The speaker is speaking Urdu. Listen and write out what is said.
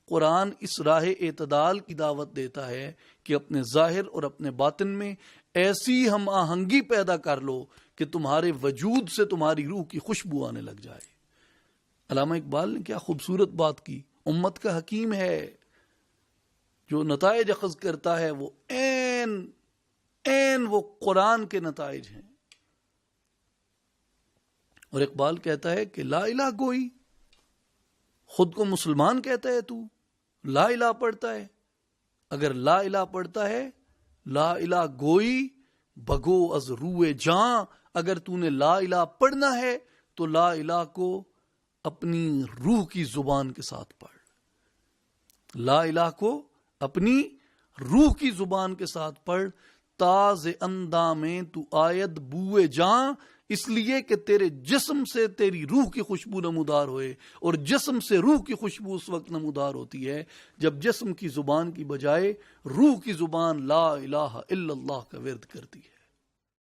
قرآن اس راہ اعتدال کی دعوت دیتا ہے کہ اپنے ظاہر اور اپنے باطن میں ایسی ہم آہنگی پیدا کر لو کہ تمہارے وجود سے تمہاری روح کی خوشبو آنے لگ جائے۔ علامہ اقبال نے کیا خوبصورت بات کی، امت کا حکیم ہے، جو نتائج اخذ کرتا ہے وہ وہ قرآن کے نتائج ہیں۔ اور اقبال کہتا ہے کہ لا الہ گوئی، خود کو مسلمان کہتا ہے، تو لا الہ پڑھتا ہے، اگر لا الہ پڑھتا ہے، لا الہ گوئی بگو از روئے جاں، اگر تو نے لا الہ پڑھنا ہے تو لا الہ کو اپنی روح کی زبان کے ساتھ پڑھ، لا الہ کو اپنی روح کی زبان کے ساتھ پڑھ، تاز اندام میں تو آید بوئے جاں، اس لیے کہ تیرے جسم سے تیری روح کی خوشبو نمودار ہوئے، اور جسم سے روح کی خوشبو اس وقت نمودار ہوتی ہے جب جسم کی زبان کی بجائے روح کی زبان لا الہ الا اللہ کا ورد کرتی ہے۔